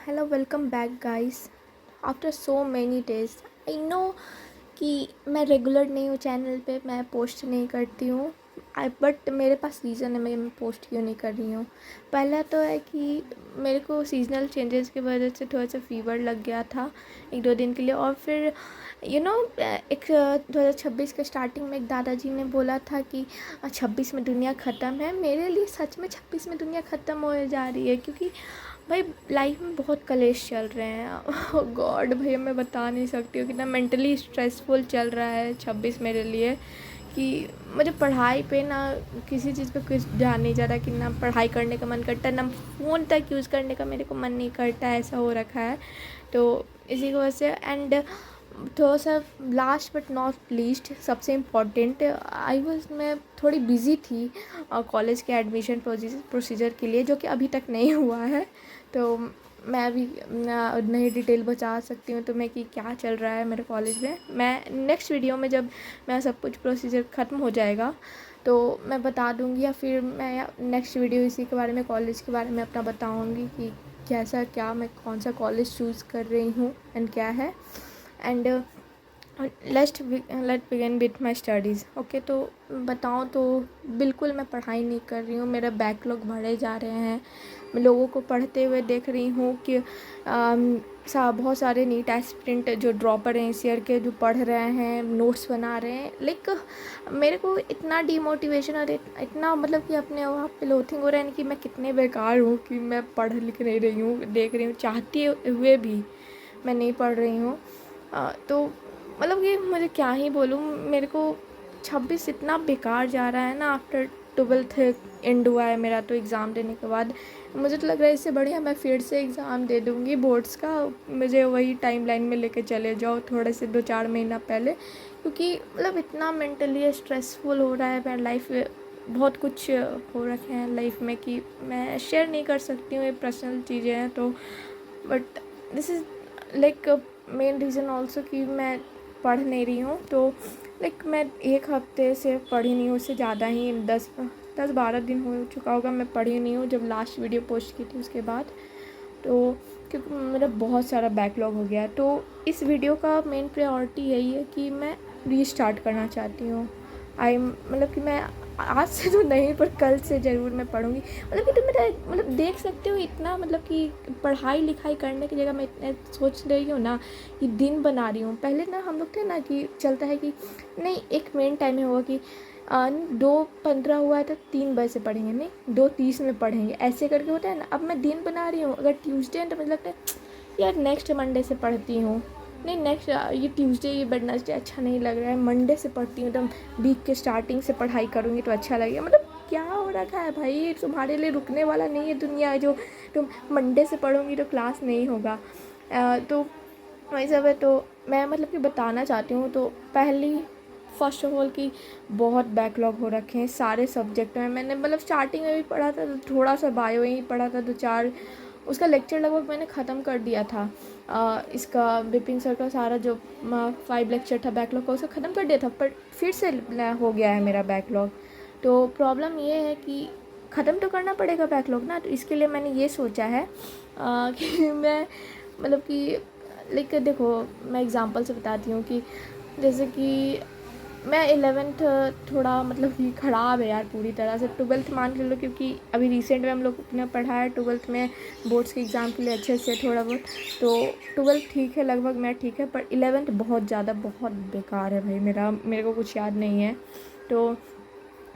Hello welcome back guys. After so many days I know कि मैं regular नहीं हूँ चैनल पे, मैं पोस्ट नहीं करती हूँ। बट मेरे पास रीज़न है मैं पोस्ट क्यों नहीं कर रही हूँ। पहला तो है कि मेरे को सीजनल चेंजेस की वजह से थोड़ा सा फीवर लग गया था 1-2 दिन के लिए। और फिर एक 2026 के स्टार्टिंग में एक दादाजी ने बोला था कि 26 में दुनिया ख़त्म है। मेरे लिए सच में 26 में दुनिया ख़त्म हो जा रही है, क्योंकि भाई लाइफ में बहुत कलेश चल रहे हैं। गॉड भैया मैं बता नहीं सकती हूँ कितना मेंटली स्ट्रेसफुल चल रहा है 26 मेरे लिए। कि मुझे पढ़ाई पे ना किसी चीज़ पे कुछ ध्यान नहीं जा रहा, कि ना पढ़ाई करने का मन करता है ना फ़ोन तक यूज़ करने का मेरे को मन नहीं करता, ऐसा हो रखा है। तो इसी की वजह से एंड थोड़ा सा लास्ट बट नॉट लीस्ट सबसे इम्पॉर्टेंट मैं थोड़ी बिज़ी थी कॉलेज के एडमिशन प्रोसीजर के लिए, जो कि अभी तक नहीं हुआ है। तो मैं अभी नहीं डिटेल बता सकती हूँ तुम्हें कि क्या चल रहा है मेरे कॉलेज में। मैं नेक्स्ट वीडियो में जब मैं सब कुछ प्रोसीजर ख़त्म हो जाएगा तो मैं बता दूँगी, या फिर मैं नेक्स्ट वीडियो इसी के बारे में कॉलेज के बारे में अपना बताऊँगी कि कैसा क्या मैं कौन सा कॉलेज चूज़ कर रही हूँ एंड क्या है। And let begin with my studies. Okay, तो बताऊँ तो बिल्कुल मैं पढ़ाई नहीं कर रही हूँ, मेरा बैकलॉग बढ़े जा रहे हैं। मैं लोगों को पढ़ते हुए देख रही हूँ कि बहुत सारे नीट एस्पिरेंट जो ड्रॉपर हैं इस ईयर के, जो पढ़ रहे हैं, नोट्स बना रहे हैं। लाइक मेरे को इतना डीमोटिवेशन और इतना मतलब कि अपने आप पे लोथिंग हो रहा है कि मैं कितने बेकार हूँ कि मैं पढ़ लिख नहीं रही हूँ, देख रही हूँ, चाहते हुए भी मैं नहीं पढ़ रही हूँ। तो मतलब कि मुझे क्या ही बोलूँ, मेरे को 26 इतना बेकार जा रहा है ना। आफ्टर 12th एंड हुआ है मेरा, तो एग्ज़ाम देने के बाद मुझे तो लग रहा है इससे बढ़िया मैं फिर से एग्ज़ाम दे दूँगी बोर्ड्स का। मुझे वही टाइमलाइन में लेके चले जाओ थोड़े से 2-4 महीना पहले, क्योंकि मतलब इतना मेंटली स्ट्रेसफुल हो रहा है मेरा लाइफ। बहुत कुछ हो रखे हैं लाइफ में कि मैं शेयर नहीं कर सकती हूँ, ये पर्सनल चीज़ें हैं। तो but this is like main reason also कि मैं पढ़ नहीं रही हूँ। तो लाइक मैं 1 हफ्ते से पढ़ी नहीं हूँ, उससे ज़्यादा ही 10-12 दिन हो चुका होगा मैं पढ़ी नहीं हूँ जब लास्ट वीडियो पोस्ट की थी उसके बाद। तो क्योंकि मेरा बहुत सारा बैकलॉग हो गया है, तो इस वीडियो का मेन प्रायोरिटी यही है कि मैं रीस्टार्ट करना चाहती हूँ। मतलब कि मैं आज से तो नहीं पर कल से ज़रूर मैं पढ़ूँगी। मतलब कि तुम मेरा मतलब देख सकते हो इतना, मतलब कि पढ़ाई लिखाई करने की जगह मैं इतना सोच रही हूँ ना कि दिन बना रही हूँ। पहले ना हम लोग थे ना कि चलता है कि नहीं, एक मेन टाइम में होगा कि 2:15 हुआ है तो 3 बजे से पढ़ेंगे, नहीं 2:30 में पढ़ेंगे, ऐसे करके होता है ना। अब मैं दिन बना रही हूँ, अगर ट्यूसडे है तो मुझे लगता है यार नेक्स्ट मंडे से पढ़ती हूँ, नहीं नेक्स्ट ये ट्यूसडे ये वेडनेसडे अच्छा नहीं लग रहा है, मंडे से पढ़ती हूँ, एकदम वीक के स्टार्टिंग से पढ़ाई करूँगी तो अच्छा लगेगा। मतलब क्या हो रखा है भाई, तुम्हारे लिए रुकने वाला नहीं है दुनिया, जो तुम मंडे से पढ़ोगी तो क्लास नहीं होगा। तो वही सब है। तो मैं मतलब कि बताना चाहती हूँ। तो फर्स्ट ऑफ ऑल कि बहुत बैकलॉग हो रखे हैं सारे सब्जेक्ट में। मैंने मतलब स्टार्टिंग में भी पढ़ा था तो थोड़ा सा बायो ही पढ़ा था, 2-4 उसका लेक्चर लगभग मैंने ख़त्म कर दिया था। इसका विपिन सर का सारा जो 5 लेक्चर था बैकलॉग का, उसका ख़त्म कर दिया था, पर फिर से हो गया है मेरा बैकलॉग। तो प्रॉब्लम ये है कि ख़त्म तो करना पड़ेगा बैकलॉग ना, तो इसके लिए मैंने ये सोचा है कि मैं मतलब कि लाइक देखो, मैं एग्ज़ाम्पल से बताती हूँ कि जैसे कि मैं 11th थोड़ा मतलब कि ख़राब है यार पूरी तरह से। 12th मान के लो, क्योंकि अभी रिसेंट में हम लोग ने पढ़ा है 12th में बोर्ड्स के एग्ज़ाम के लिए अच्छे से थोड़ा बहुत। तो 12th ठीक है, लगभग मैं ठीक है, पर 11th बहुत ज़्यादा बहुत बेकार है भाई। मेरे को कुछ याद नहीं है। तो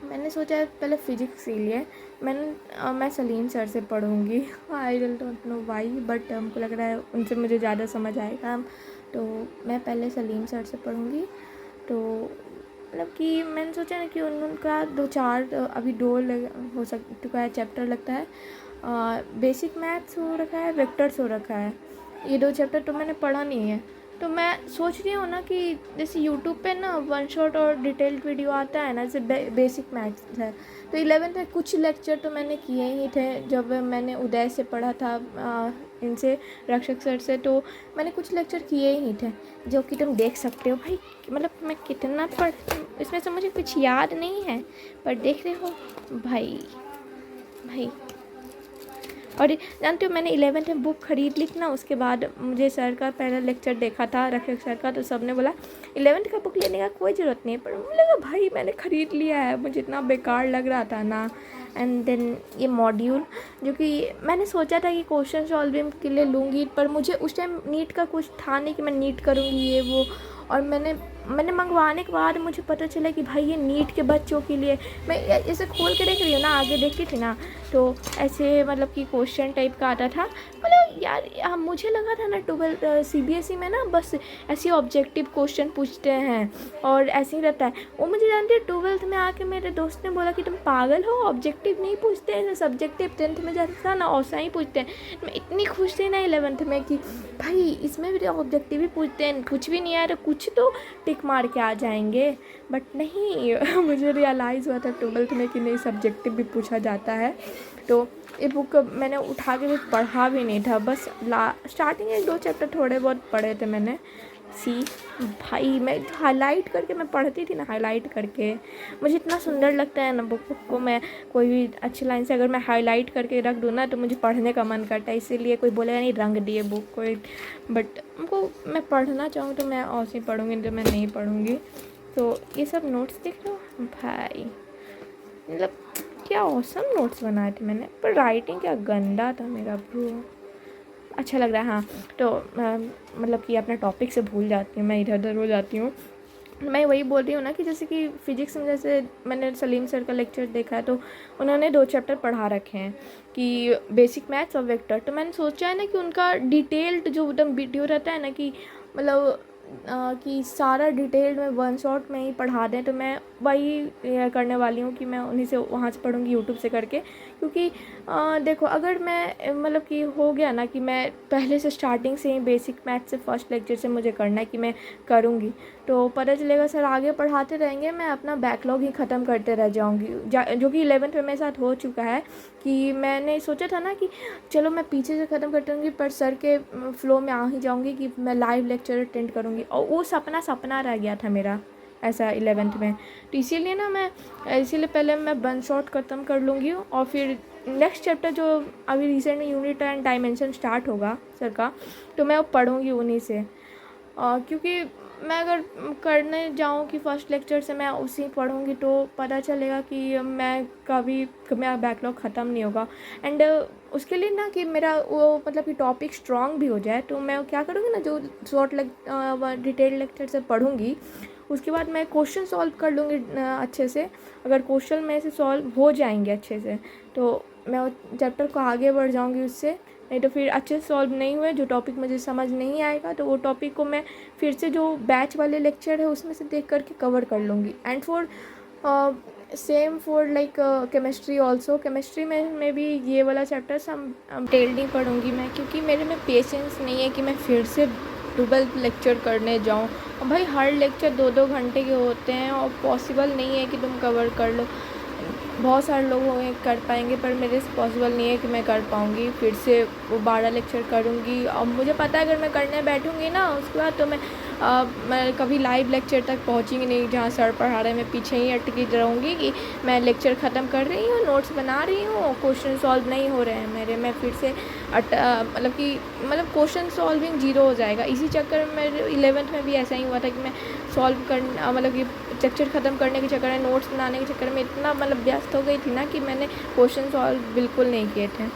मैंने सोचा है पहले फ़िज़िक्स के लिए मैं सलीम सर से पढ़ूँगी। I don't know why, but हमको लग रहा है उनसे मुझे ज़्यादा समझ आएगा। तो मैं पहले सलीम सर से पढ़ूँगी। तो मतलब कि मैंने सोचा है कि उनका 2-4 अभी 2 हो चुका है चैप्टर लगता है। बेसिक मैथ्स हो रखा है, वेक्टर्स हो रखा है। ये 2 चैप्टर तो मैंने पढ़ा नहीं है। तो मैं सोच रही हूँ ना कि जैसे यूट्यूब पे ना वन शॉट और डिटेल्ड वीडियो आता है ना, जैसे बेसिक मैथ्स है, तो 11th में कुछ लेक्चर तो मैंने किए ही थे जब मैंने उदय से पढ़ा था, इनसे रक्षक सर से। तो मैंने कुछ लेक्चर किए ही थे, जो कि तुम देख सकते हो भाई। मतलब मैं कितना पढ़, इसमें से मुझे कुछ याद नहीं है, पर देख रहे हो भाई भाई और जानते हो मैंने 11th में बुक खरीद ली थी ना, उसके बाद मुझे सर का पहला लेक्चर देखा था रक्षक सर का, तो सब ने बोला 11th का बुक लेने का कोई ज़रूरत नहीं है, पर मुझे लगा भाई मैंने ख़रीद लिया है, मुझे इतना बेकार लग रहा था ना। एंड देन ये मॉड्यूल जो कि मैंने सोचा था कि क्वेश्चन सॉल्विंग के लिए लूँगी, पर मुझे उस टाइम नीट का कुछ था नहीं कि मैं नीट करूँगी ये वो, और मैंने मंगवाने के बाद मुझे पता चला कि भाई ये नीट के बच्चों के लिए। मैं ऐसे खोल के देख रही हूँ ना, आगे देखती थी ना, तो ऐसे मतलब कि क्वेश्चन टाइप का आता था, मतलब यार मुझे लगा था ना 12th CBSE में ना बस ऐसे ऑब्जेक्टिव क्वेश्चन पूछते हैं और ऐसे ही रहता है। वो मुझे जानते हैं 12th में आके मेरे दोस्त ने बोला कि तुम पागल हो, ऑब्जेक्टिव नहीं पूछते हैं, सब्जेक्टिव 10th में जाता था ना वैसा ही पूछते हैं। मैं इतनी खुश थी ना 11th में कि भाई इसमें भी ऑब्जेक्टिव ही पूछते हैं, कुछ भी नहीं आया तो कुछ तो टिक मार के आ जाएंगे, बट नहीं मुझे रियलाइज़ हुआ था 12th में कि नहीं सब्जेक्टिव भी पूछा जाता है। तो ये बुक मैंने उठा के कुछ पढ़ा भी नहीं था, बस स्टार्टिंग 1-2 चैप्टर थोड़े बहुत पढ़े थे मैंने। भाई मैं हाईलाइट करके मैं पढ़ती थी ना, हाईलाइट करके मुझे इतना सुंदर लगता है ना बुक को, मैं कोई भी अच्छी लाइन से अगर मैं हाईलाइट करके रख दूँ ना तो मुझे पढ़ने का मन करता है, इसीलिए कोई बोलेगा नहीं रंग दिए बुक को, बट हमको मैं पढ़ना चाहूँ तो मैं ऐसे ही पढ़ूँगी, तो मैं नहीं पढ़ूँगी। तो ये सब नोट्स देख लो भाई, मतलब क्या ऑसम नोट्स बनाए थे मैंने, पर राइटिंग क्या गंदा था मेरा ब्रो। अच्छा लग रहा है हाँ, तो मतलब कि अपना टॉपिक से भूल जाती हूँ मैं, इधर उधर हो जाती हूँ। मैं वही बोल रही हूँ ना कि जैसे कि फ़िज़िक्स में जैसे मैंने सलीम सर का लेक्चर देखा है, तो उन्होंने 2 चैप्टर पढ़ा रखे हैं कि बेसिक मैथ्स और वेक्टर। तो मैंने सोचा है ना कि उनका डिटेल्ड जो एकदम वीडियो रहता है ना कि मतलब कि सारा डिटेल में वन शॉट में ही पढ़ा दें, तो मैं वही करने वाली हूँ कि मैं उन्हीं से वहाँ से पढ़ूँगी यूट्यूब से करके। क्योंकि देखो अगर मैं मतलब कि हो गया ना कि मैं पहले से स्टार्टिंग से ही बेसिक मैथ से फर्स्ट लेक्चर से मुझे करना है कि मैं करूँगी, तो पता चलेगा सर आगे पढ़ाते रहेंगे, मैं अपना बैकलॉग ही ख़त्म करते रह जाऊँगी, जो कि 11th में मेरे साथ हो चुका है। कि मैंने सोचा था ना कि चलो मैं पीछे से ख़त्म कर दूँगी, पर सर के फ्लो में आ ही जाऊँगी कि मैं लाइव लेक्चर अटेंड करूँगी, और वो सपना रह गया था मेरा ऐसा 11th में। तो इसीलिए ना मैं इसीलिए पहले मैं वन शॉट ख़त्म कर लूँगी, और फिर नेक्स्ट चैप्टर जो अभी रिसेंट में यूनिट एंड डायमेंशन स्टार्ट होगा सर का, तो मैं वो पढ़ूँगी उन्हीं से। क्योंकि मैं अगर करने जाऊँ कि फ़र्स्ट लेक्चर से मैं उसी पढ़ूँगी तो पता चलेगा कि मैं कभी मेरा बैकलॉग ख़त्म नहीं होगा। एंड उसके लिए ना कि मेरा वो मतलब कि टॉपिक स्ट्रॉन्ग भी हो जाए, तो मैं क्या करूँगी ना, जो शॉर्ट डिटेल लेक्चर से पढ़ूँगी उसके बाद मैं क्वेश्चन सॉल्व कर लूँगी अच्छे से। अगर क्वेश्चन में से सॉल्व हो जाएंगे अच्छे से तो मैं वो चैप्टर को आगे बढ़ जाऊँगी उससे, नहीं तो फिर अच्छे से सॉल्व नहीं हुए, जो टॉपिक मुझे समझ नहीं आएगा तो वो टॉपिक को मैं फिर से जो बैच वाले लेक्चर है उसमें से देख करके कवर कर लूँगी। And for same for like chemistry also, chemistry में भी ये वाला चैप्टर हम डिटेल नहीं पढ़ूँगी मैं, क्योंकि मेरे में पेशेंस नहीं है कि मैं फिर से 12 लेक्चर करने जाऊँ। और भाई हर लेक्चर 2-2 घंटे के होते हैं और पॉसिबल नहीं है कि तुम कवर कर लो। बहुत सारे लोग होंगे कर पाएंगे, पर मेरे से पॉसिबल नहीं है कि मैं कर पाऊँगी फिर से वो 12 लेक्चर करूँगी। और मुझे पता है अगर मैं करने बैठूँगी ना उसके बाद तो मैं कभी लाइव लेक्चर तक पहुँचूँगी नहीं, जहाँ सर पढ़ा रहे हैं मैं पीछे ही अटकी रहूँगी कि मैं लेक्चर ख़त्म कर रही हूँ, नोट्स बना रही हूँ, क्वेश्चन सॉल्व नहीं हो रहे हैं मेरे, मैं फिर से मतलब क्वेश्चन सॉल्विंग ज़ीरो हो जाएगा। इसी चक्कर में मेरे 11th में भी ऐसा ही हुआ था कि मैं सॉल्व कर मतलब कि लेक्चर ख़त्म करने के चक्कर में, नोट्स बनाने के चक्कर में इतना मतलब व्यस्त हो गई थी ना कि मैंने क्वेश्चन सॉल्व बिल्कुल नहीं किए थे।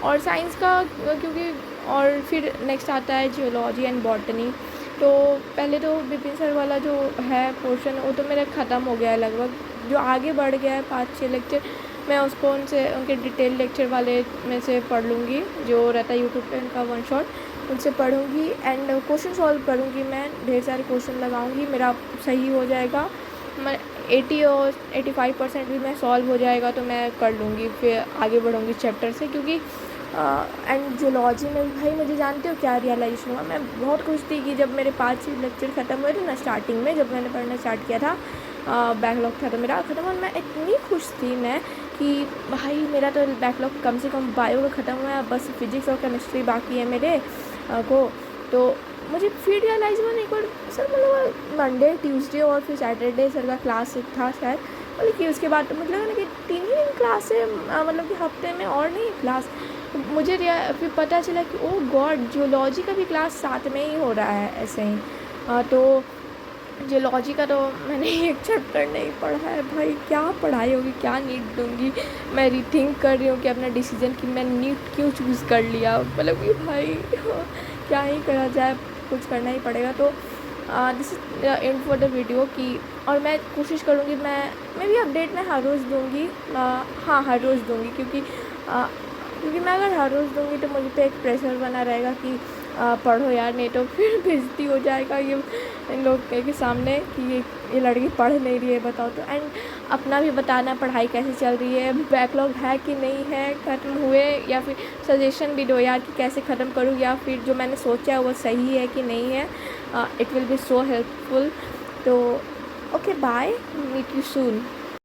और साइंस का क्योंकि और फिर नेक्स्ट आता है जियोलॉजी एंड बॉटनी। तो पहले तो विपिन सर वाला जो है पोर्शन वो तो मेरा ख़त्म हो गया है लगभग, जो आगे बढ़ गया है 5-6 लेक्चर मैं उसको उनके डिटेल लेक्चर वाले में से पढ़ लूँगी, जो रहता है यूट्यूब पे उनका वन शॉट, उनसे पढ़ूँगी। एंड क्वेश्चन सॉल्व करूँगी, मैं ढेर सारे क्वेश्चन लगाऊँगी, मेरा सही हो जाएगा, मैं 80 और 85% भी मैं सॉल्व हो जाएगा तो मैं कर लूँगी, फिर आगे बढ़ूँगी चैप्टर से। क्योंकि एंड जियोलॉजी में भाई मुझे जानते हो क्या रियलाइजेशन हुआ, मैं बहुत खुश थी कि जब मेरे 5 लेक्चर ख़त्म हुए थे ना स्टार्टिंग में, जब मैंने पढ़ना स्टार्ट किया था, बैकलॉग था तो मेरा ख़त्म हुआ, मैं इतनी खुश थी मैं कि भाई मेरा तो बैकलॉग कम से कम बायो का ख़त्म हुआ है, बस फिज़िक्स और केमिस्ट्री बाकी है मेरे को। तो मुझे फिर रियलाइज़ हुआ नहीं पर सर मतलब मंडे ट्यूसडे और फिर सैटरडे सर का क्लास था शायद, मतलब कि उसके बाद तो मुझे लगा ना कि 3 ही दिन क्लास है, मतलब कि हफ्ते में और नहीं क्लास। मुझे फिर पता चला कि ओह गॉड, जियोलॉजी का भी क्लास साथ में ही हो रहा है ऐसे ही। तो जियोलॉजी का तो मैंने एक चैप्टर नहीं पढ़ा है भाई, क्या पढ़ाई होगी, क्या नीट दूँगी। मैं रीथिंक कर रही हूँ कि अपना डिसीजन कि मैं नीट क्यों चूज़ कर लिया, मतलब कि भाई क्या ही करा जाए, कुछ करना ही पड़ेगा। तो this is and for the video की, और मैं कोशिश करूँगी, मैं भी अपडेट मैं हर रोज़ दूँगी। हाँ, हर रोज़ दूँगी, क्योंकि मैं अगर हर रोज़ दूँगी तो मुझ पे एक प्रेशर बना रहेगा कि पढ़ो यार, नहीं तो फिर बेइज्जती हो जाएगा ये इन लोग के सामने कि ये लड़की पढ़ नहीं रही है, बताओ। तो एंड अपना भी बताना, पढ़ाई कैसे चल रही है, बैकलॉग है कि नहीं है, ख़त्म हुए, या फिर सजेशन भी दो यार कि कैसे ख़त्म करूँ, या फिर जो मैंने सोचा है वो सही है कि नहीं है। It will be so helpful. तो okay, bye, meet you soon.